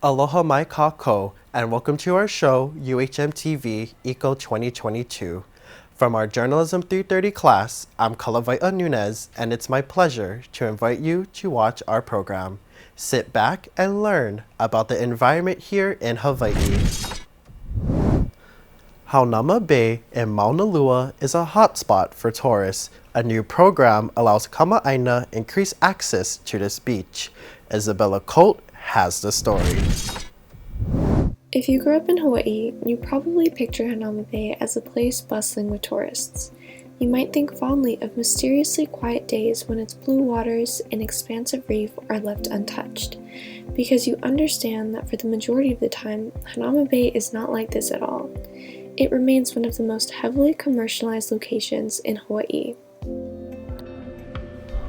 Aloha mai kako, and welcome to our show, UHM-TV Eco 2022. From our Journalism 330 class, I'm Kalawai'a Nunies, and it's my pleasure to invite you to watch our program. Sit back and learn about the environment here in Hawaii. Haunama Bay in Mauna Lua is a hotspot for tourists. A new program allows kama'aina increased access to this beach. Isabella Colt has the story. If you grew up in Hawaii, you probably picture Haunama Bay as a place bustling with tourists. You might think fondly of mysteriously quiet days when its blue waters and expansive reef are left untouched, because you understand that for the majority of the time, Haunama Bay is not like this at all. It remains one of the most heavily commercialized locations in Hawaii.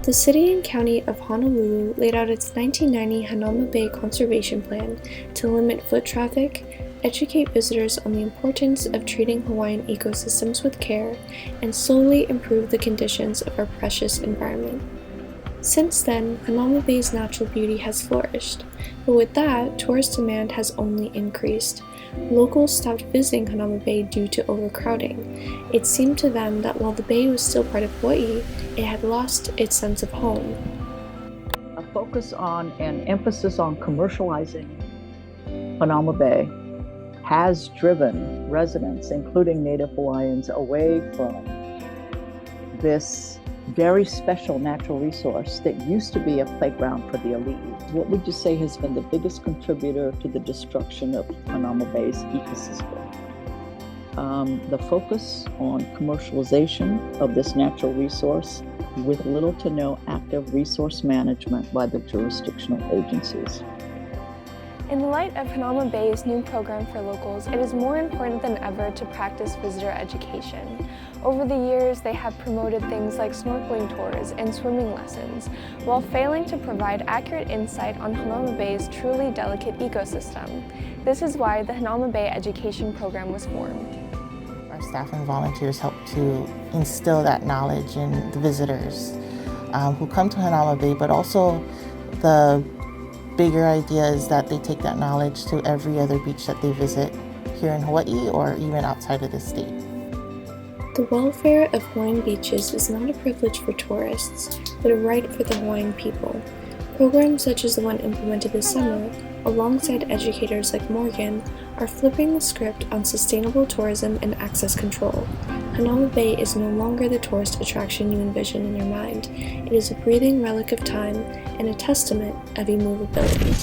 The City and County of Honolulu laid out its 1990 Haunama Bay Conservation Plan to limit foot traffic, educate visitors on the importance of treating Hawaiian ecosystems with care, and slowly improve the conditions of our precious environment. Since then, Haunama Bay's natural beauty has flourished, but with that, tourist demand has only increased. Locals stopped visiting Haunama Bay due to overcrowding. It seemed to them that while the bay was still part of Hawaii, it had lost its sense of home. A focus on and emphasis on commercializing Haunama Bay has driven residents, including Native Hawaiians, away from this very special natural resource that used to be a playground for the elite. What would you say has been the biggest contributor to the destruction of Haunama Bay's ecosystem? The focus on commercialization of this natural resource with little to no active resource management by the jurisdictional agencies. In the light of Haunama Bay's new program for locals, it is more important than ever to practice visitor education. Over the years, they have promoted things like snorkeling tours and swimming lessons, while failing to provide accurate insight on Haunama Bay's truly delicate ecosystem. This is why the Haunama Bay Education Program was formed. Our staff and volunteers help to instill that knowledge in the visitors who come to Haunama Bay, but also the bigger idea is that they take that knowledge to every other beach that they visit here in Hawaii or even outside of the state. The welfare of Hawaiian beaches is not a privilege for tourists, but a right for the Hawaiian people. Programs such as the one implemented this summer, alongside educators like Morgan, are flipping the script on sustainable tourism and access control. Haunama Bay is no longer the tourist attraction you envision in your mind. It is a breathing relic of time and a testament of immovability.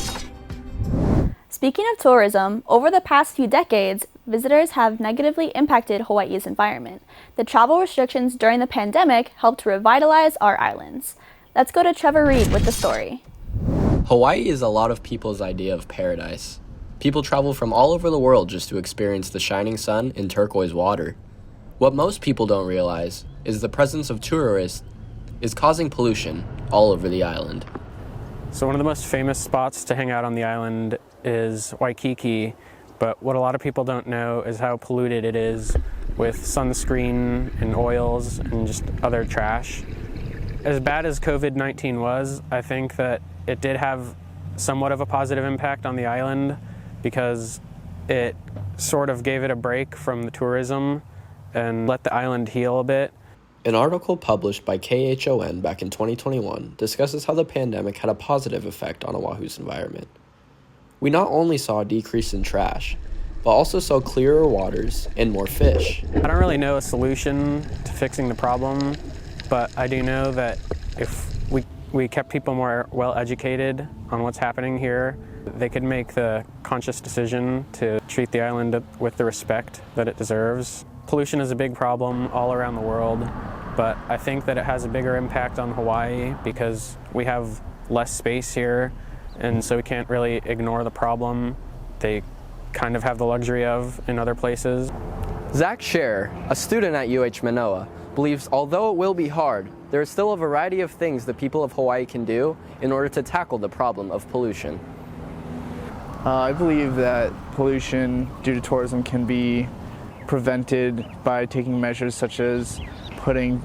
Speaking of tourism, over the past few decades, visitors have negatively impacted Hawaii's environment. The travel restrictions during the pandemic helped to revitalize our islands. Let's go to Trevor Reed with the story. Hawaii is a lot of people's idea of paradise. People travel from all over the world just to experience the shining sun and turquoise water. What most people don't realize is the presence of tourists is causing pollution all over the island. So one of the most famous spots to hang out on the island is Waikiki, but what a lot of people don't know is how polluted it is with sunscreen and oils and just other trash. As bad as COVID-19 was, I think that it did have somewhat of a positive impact on the island because it sort of gave it a break from the tourism and let the island heal a bit. An article published by KHON back in 2021 discusses how the pandemic had a positive effect on Oahu's environment. We not only saw a decrease in trash, but also saw clearer waters and more fish. I don't really know a solution to fixing the problem, but I do know that if we kept people more well educated on what's happening here, they could make the conscious decision to treat the island with the respect that it deserves. Pollution is a big problem all around the world, but I think that it has a bigger impact on Hawaii because we have less space here, and so we can't really ignore the problem they kind of have the luxury of in other places. Zach Scher, a student at UH Manoa, believes although it will be hard, there is still a variety of things the people of Hawaii can do in order to tackle the problem of pollution. I believe that pollution due to tourism can be prevented by taking measures such as putting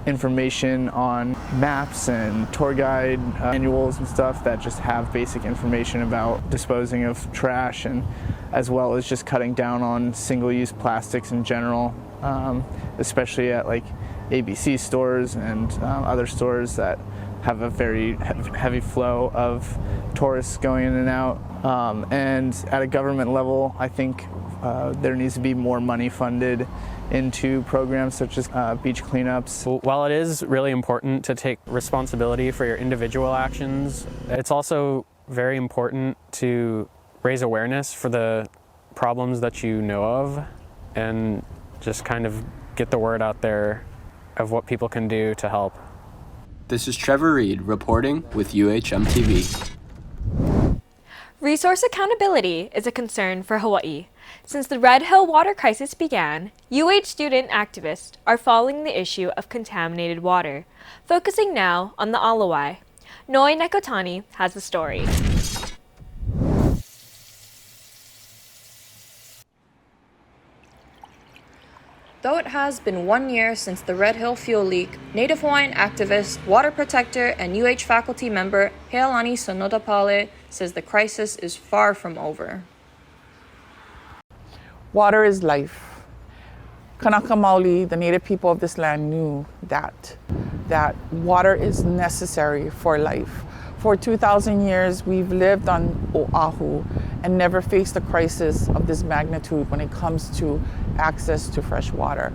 information on maps and tour guide manuals and stuff that just have basic information about disposing of trash, and as well as just cutting down on single-use plastics in general, especially at like ABC stores and other stores that have a very heavy flow of tourists going in and out. And at a government level, I think there needs to be more money funded into programs such as beach cleanups. While it is really important to take responsibility for your individual actions, it's also very important to raise awareness for the problems that you know of and just kind of get the word out there of what people can do to help. This is Trevor Reed reporting with UHMTV. Resource accountability is a concern for Hawaii. Since the Red Hill water crisis began, UH student activists are following the issue of contaminated water, focusing now on the Kalawai'a. Noe Nekotani has the story. Though it has been 1 year since the Red Hill fuel leak, Native Hawaiian activist, water protector, and UH faculty member Healani Sonodapale says the crisis is far from over. Water is life. Kanaka Maoli, the native people of this land, knew that water is necessary for life. For 2,000 years, we've lived on Oahu and never faced a crisis of this magnitude when it comes to access to fresh water.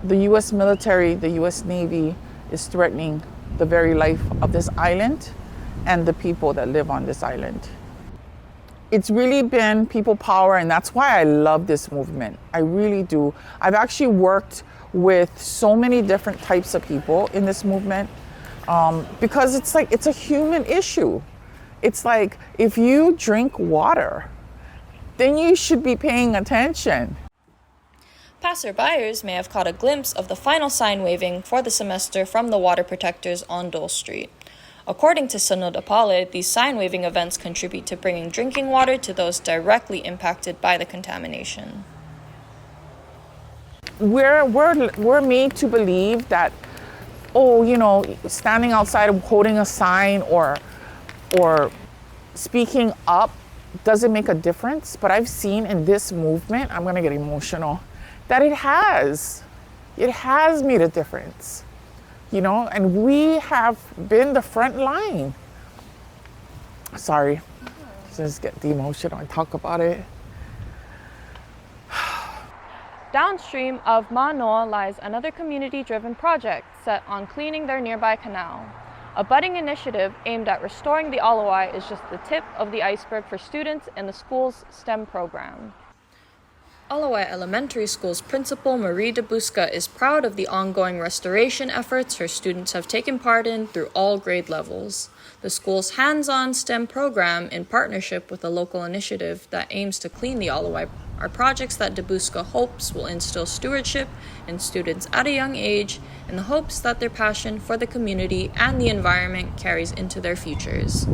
The U.S. military, the U.S. Navy, is threatening the very life of this island and the people that live on this island. It's really been people power, and that's why I love this movement. I really do. I've actually worked with so many different types of people in this movement because it's a human issue. It's like, if you drink water, then you should be paying attention. Passerbyers may have caught a glimpse of the final sign waving for the semester from the water protectors on Dole Street. According to Sonodapale, these sign waving events contribute to bringing drinking water to those directly impacted by the contamination. We're made to believe that, standing outside and holding a sign or speaking up doesn't make a difference. But I've seen in this movement, I'm gonna get emotional, that it has made a difference, and we have been the front line. Sorry, just get the emotional and talk about it. Downstream of Manoa lies another community-driven project set on cleaning their nearby canal. A budding initiative aimed at restoring the Kalawai'a is just the tip of the iceberg for students in the school's STEM program. Kalawai'a Elementary School's principal, Marie DeBusca, is proud of the ongoing restoration efforts her students have taken part in through all grade levels. The school's hands-on STEM program, in partnership with a local initiative that aims to clean the Kalawai'a, are projects that DeBusca hopes will instill stewardship in students at a young age, in the hopes that their passion for the community and the environment carries into their futures.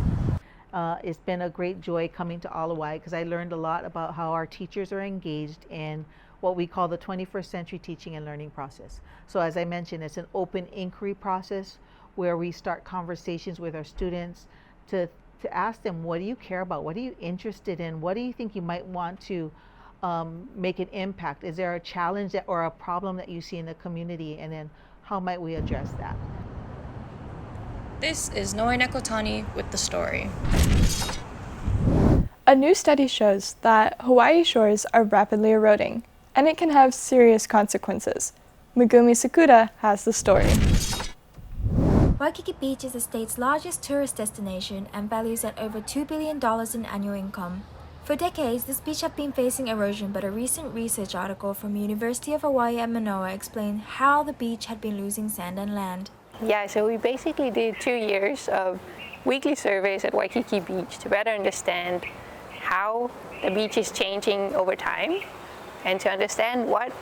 It's been a great joy coming to Kalawai'a because I learned a lot about how our teachers are engaged in what we call the 21st century teaching and learning process. So as I mentioned, it's an open inquiry process where we start conversations with our students to ask them, what do you care about? What are you interested in? What do you think you might want to make an impact? Is there a challenge or a problem that you see in the community? And then how might we address that? This is Noe Nekotani with the story. A new study shows that Hawaii shores are rapidly eroding, and it can have serious consequences. Megumi Sakuta has the story. Waikiki Beach is the state's largest tourist destination and values at over $2 billion in annual income. For decades, this beach had been facing erosion, but a recent research article from University of Hawaii at Manoa explained how the beach had been losing sand and land. Yeah, so we basically did 2 years of weekly surveys at Waikiki Beach to better understand how the beach is changing over time and to understand what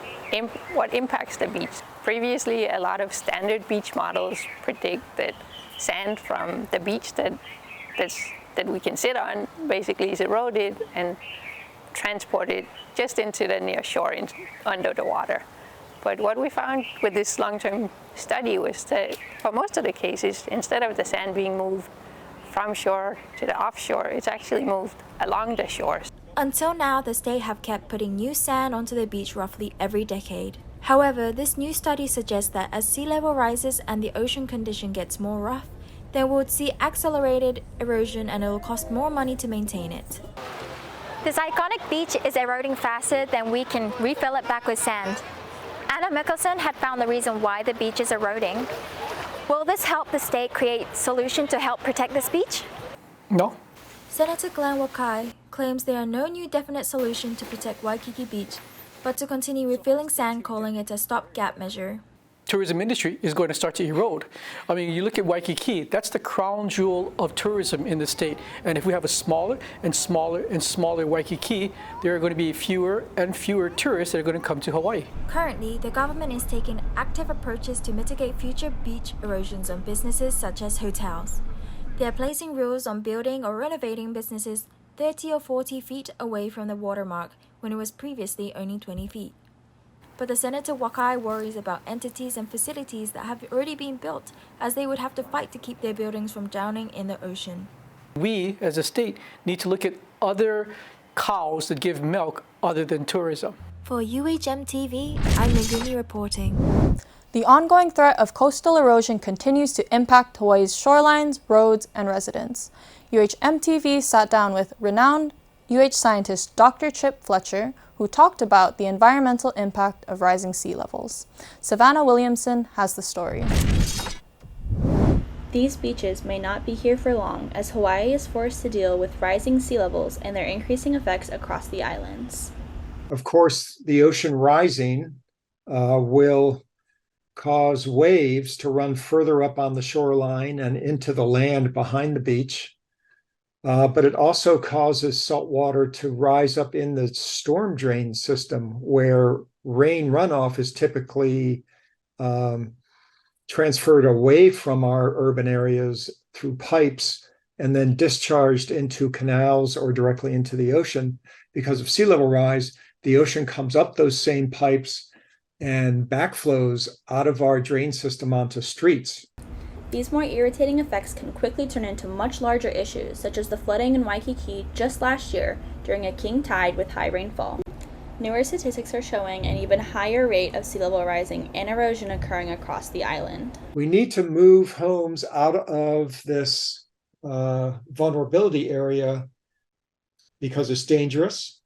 impacts the beach. Previously, a lot of standard beach models predict that sand from the beach that we can sit on basically is eroded and transported just into the near shore under the water. But what we found with this long-term study was that for most of the cases, instead of the sand being moved from shore to the offshore, it's actually moved along the shore. Until now, the state have kept putting new sand onto the beach roughly every decade. However, this new study suggests that as sea level rises and the ocean condition gets more rough, then we would see accelerated erosion and it will cost more money to maintain it. This iconic beach is eroding faster than we can refill it back with sand. Anna Mikkelsen had found the reason why the beach is eroding. Will this help the state create solutions to help protect this beach? No. Senator Glenn Wakai claims there are no new definite solution to protect Waikiki Beach, but to continue refilling sand, calling it a stopgap measure. Tourism industry is going to start to erode. I mean, you look at Waikiki, that's the crown jewel of tourism in the state. And if we have a smaller and smaller and smaller Waikiki, there are going to be fewer and fewer tourists that are going to come to Hawaii. Currently, the government is taking active approaches to mitigate future beach erosions on businesses such as hotels. They are placing rules on building or renovating businesses 30 or 40 feet away from the watermark when it was previously only 20 feet. But the Senator Wakai worries about entities and facilities that have already been built, as they would have to fight to keep their buildings from drowning in the ocean. We, as a state, need to look at other cows that give milk other than tourism. For UHM TV, I'm Megumi reporting. The ongoing threat of coastal erosion continues to impact Hawaii's shorelines, roads, and residents. UHM TV sat down with renowned UH scientist Dr. Chip Fletcher, who talked about the environmental impact of rising sea levels. Savannah Williamson has the story. These beaches may not be here for long, as Hawaii is forced to deal with rising sea levels and their increasing effects across the islands. Of course, the ocean rising will cause waves to run further up on the shoreline and into the land behind the beach. But it also causes salt water to rise up in the storm drain system, where rain runoff is typically transferred away from our urban areas through pipes and then discharged into canals or directly into the ocean. Because of sea level rise, the ocean comes up those same pipes and backflows out of our drain system onto streets. These more irritating effects can quickly turn into much larger issues, such as the flooding in Waikiki just last year during a king tide with high rainfall. Newer statistics are showing an even higher rate of sea level rising and erosion occurring across the island. We need to move homes out of this vulnerability area because it's dangerous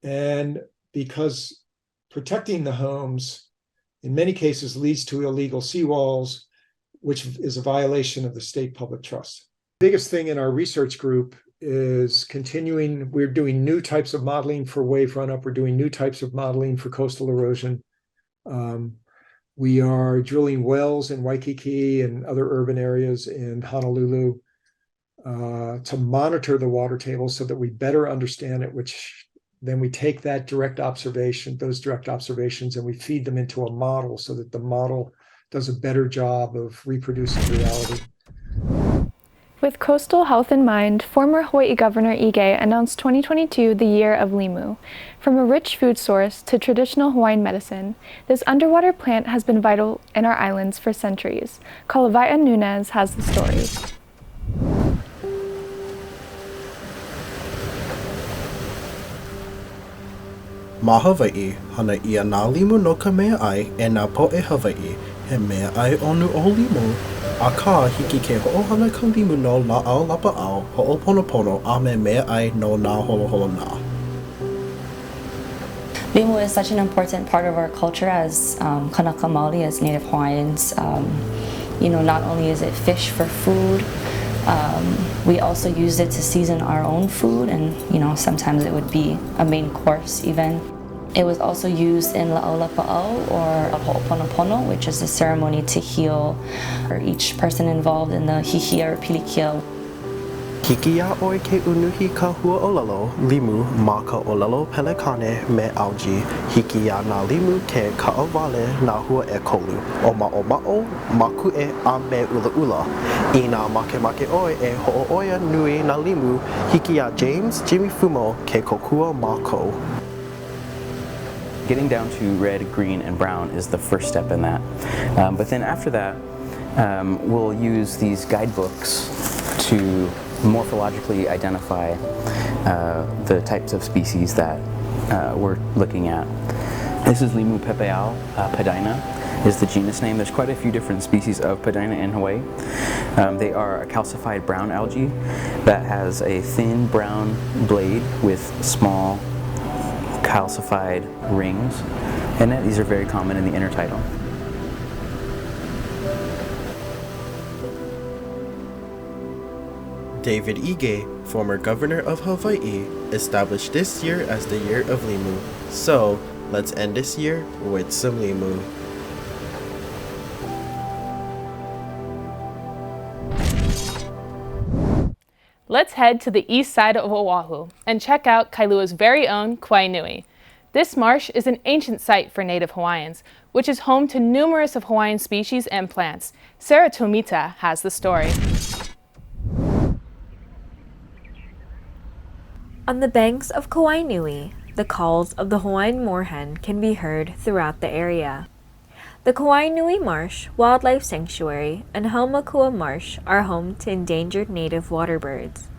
and because protecting the homes in many cases leads to illegal seawalls, which is a violation of the state public trust. The biggest thing in our research group is continuing. We're doing new types of modeling for wave runup. We're doing new types of modeling for coastal erosion. We are drilling wells in Waikiki and other urban areas in Honolulu to monitor the water table so that we better understand it, which then we take that direct observation, those direct observations, and we feed them into a model so that the model does a better job of reproducing reality. With coastal health in mind, former Hawaii Governor Ige announced 2022 the year of limu. From a rich food source to traditional Hawaiian medicine, this underwater plant has been vital in our islands for centuries. Kalawai'a Nunies has the story. Ma Hawaii, hana ia nā limu no ka mea ai e nā po'e Hawaii, he mea ai onu o limu. A ka hiki ke ho'ohana ka limu no la'au lapa'au, ho'oponopono a me mea ai no nā holoholo nā. Limu is such an important part of our culture as Kanaka Maoli, as Native Hawaiians. Not only is it fish for food, we also use it to season our own food, and sometimes it would be a main course even. It was also used in La'aulapa'au or Ho'oponopono, which is a ceremony to heal for each person involved in the hihia or pilikia. Hiki ia oi ke unuhi ka hua olelo, limu ma ka olelo pelekane me algae. Hiki ia nā limu ke ka'awale nā hua e kolu. O maku'e a me ula. I nā make oi e ho'oia nui nā limu, hiki ia James Jimmy Fumo ke kokua mako. getting down to red, green, and brown is the first step in that. But then after that, we'll use these guidebooks to morphologically identify the types of species that we're looking at. This is Limu pepeau pedina is the genus name. There's quite a few different species of pedina in Hawaii. They are a calcified brown algae that has a thin brown blade with small calcified rings in it. These are very common in the intertidal. David Ige, former governor of Hawaii, established this year as the Year of Limu. So, let's end this year with some limu. Let's head to the east side of Oahu and check out Kailua's very own Kauai Nui. This marsh is an ancient site for Native Hawaiians, which is home to numerous of Hawaiian species and plants. Sarah Tomita has the story. On the banks of Kauai Nui, the calls of the Hawaiian moorhen can be heard throughout the area. The Kauai Nui Marsh Wildlife Sanctuary and Haumakua Marsh are home to endangered native water birds.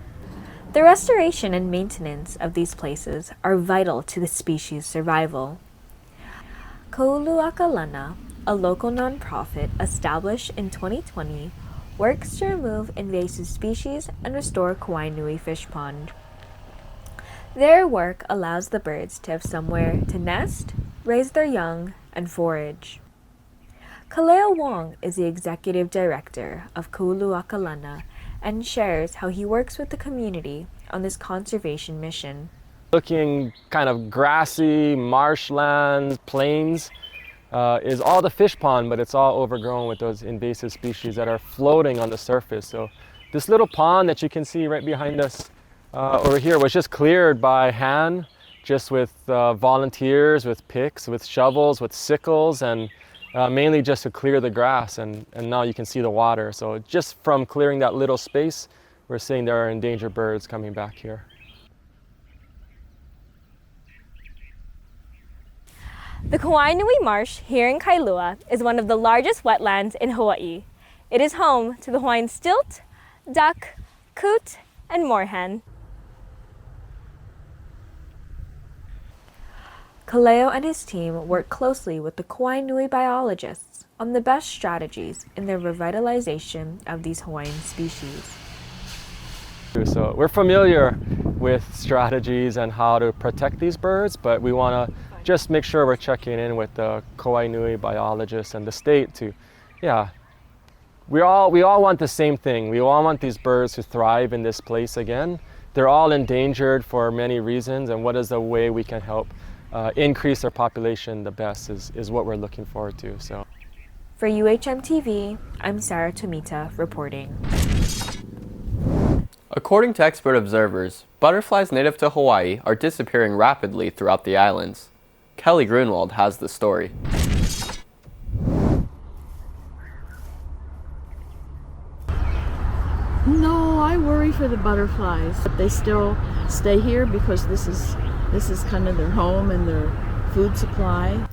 The restoration and maintenance of these places are vital to the species' survival. Kouluakalana, a local nonprofit established in 2020, works to remove invasive species and restore Kauai Nui Fish Pond. Their work allows the birds to have somewhere to nest, raise their young, and forage. Kaleo Wong is the executive director of Kouluakalana and shares how he works with the community on this conservation mission. Looking kind of grassy, marshlands, plains is all the fish pond, but it's all overgrown with those invasive species that are floating on the surface. So this little pond that you can see right behind us over here was just cleared by hand, just with volunteers, with picks, with shovels, with sickles, and mainly just to clear the grass, and now you can see the water. So just from clearing that little space, we're seeing there are endangered birds coming back here. The Kauai Nui Marsh here in Kailua is one of the largest wetlands in Hawaii. It is home to the Hawaiian stilt, duck, coot, and moorhen. Kaleo and his team work closely with the Kauai Nui biologists on the best strategies in the revitalization of these Hawaiian species. So we're familiar with strategies and how to protect these birds, but we want to just make sure we're checking in with the Kauai Nui biologists and the state to, we all want the same thing. We all want these birds to thrive in this place again. They're all endangered for many reasons, and what is the way we can help increase their population the best is what we're looking forward to. So, for UHM TV, I'm Sarah Tomita reporting. According to expert observers, butterflies native to Hawaii are disappearing rapidly throughout the islands. Kelly Gruenwald has the story. No, I worry for the butterflies. They still stay here because this is kind of their home and their food supply.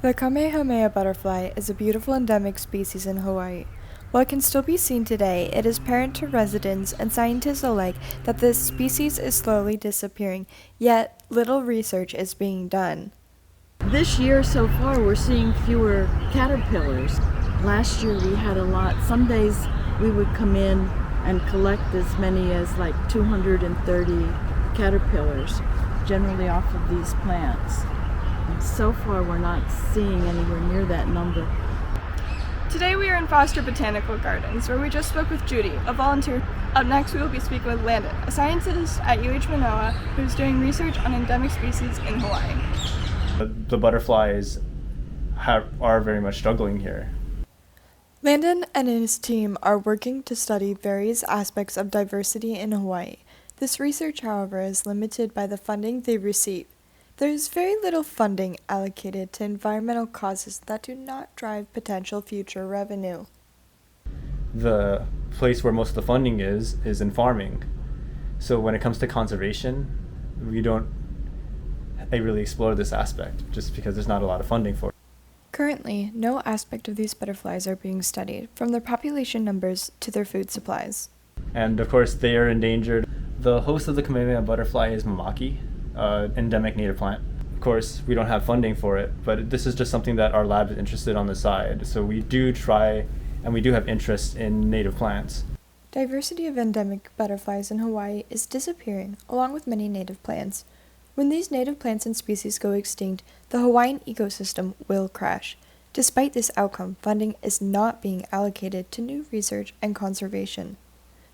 The Kamehameha butterfly is a beautiful endemic species in Hawaii. While it can still be seen today, it is apparent to residents and scientists alike that this species is slowly disappearing, yet little research is being done. This year so far we're seeing fewer caterpillars. Last year we had a lot. Some days we would come in and collect as many as like 230 caterpillars, generally off of these plants. So far we're not seeing anywhere near that number. Today we are in Foster Botanical Gardens, where we just spoke with Judy, a volunteer. Up next we will be speaking with Landon, a scientist at UH Manoa who's doing research on endemic species in Hawaii. The butterflies are very much struggling here. Landon and his team are working to study various aspects of diversity in Hawaii. This research, however, is limited by the funding they receive. There is very little funding allocated to environmental causes that do not drive potential future revenue. The place where most of the funding is in farming. So when it comes to conservation, we don't really explore this aspect, just because there's not a lot of funding for it. Currently, no aspect of these butterflies are being studied, from their population numbers to their food supplies. And of course, they are endangered. The host of the Kamehameha butterfly is mamaki, endemic native plant. Of course, we don't have funding for it, but this is just something that our lab is interested on the side. So we do try, and we do have interest in native plants. Diversity of endemic butterflies in Hawaii is disappearing, along with many native plants. When these native plants and species go extinct, the Hawaiian ecosystem will crash. Despite this outcome, funding is not being allocated to new research and conservation.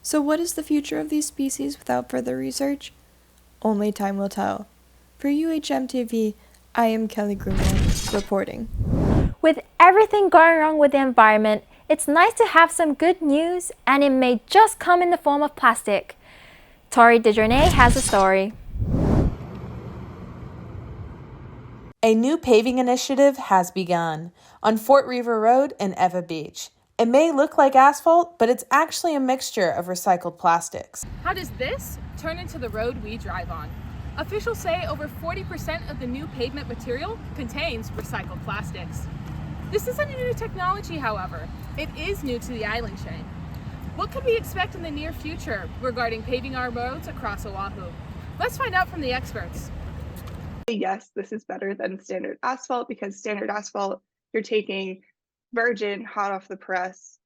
So what is the future of these species without further research? Only time will tell. For UHM-TV, I am Kelly Gruenwald, reporting. With everything going wrong with the environment, it's nice to have some good news, and it may just come in the form of plastic. Tori DeJournett has a story. A new paving initiative has begun on Fort Reaver Road in Ewa Beach. It may look like asphalt, but it's actually a mixture of recycled plastics. How does this turn into the road we drive on? Officials say over 40% of the new pavement material contains recycled plastics. This isn't a new technology, however. It is new to the island chain. What could we expect in the near future regarding paving our roads across Oahu? Let's find out from the experts. Yes, this is better than standard asphalt, because standard asphalt, you're taking virgin, hot off the press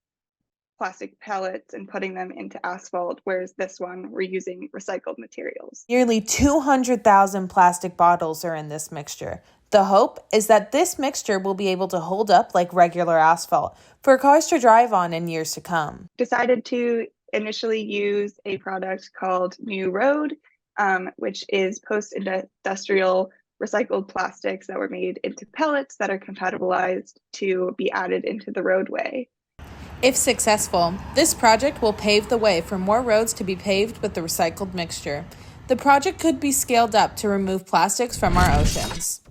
plastic pellets and putting them into asphalt, whereas this one, we're using recycled materials. Nearly 200,000 plastic bottles are in this mixture. The hope is that this mixture will be able to hold up like regular asphalt for cars to drive on in years to come. Decided to initially use a product called New Road, which is post-industrial recycled plastics that were made into pellets that are compatibilized to be added into the roadway. If successful, this project will pave the way for more roads to be paved with the recycled mixture. The project could be scaled up to remove plastics from our oceans.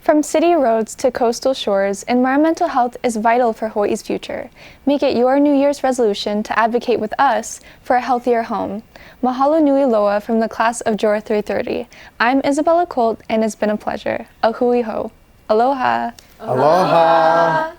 From city roads to coastal shores, environmental health is vital for Hawaii's future. Make it your New Year's resolution to advocate with us for a healthier home. Mahalo nui loa from the class of Jour330. I'm Isabella Colt, and it's been a pleasure. A hui ho. Aloha. Aloha.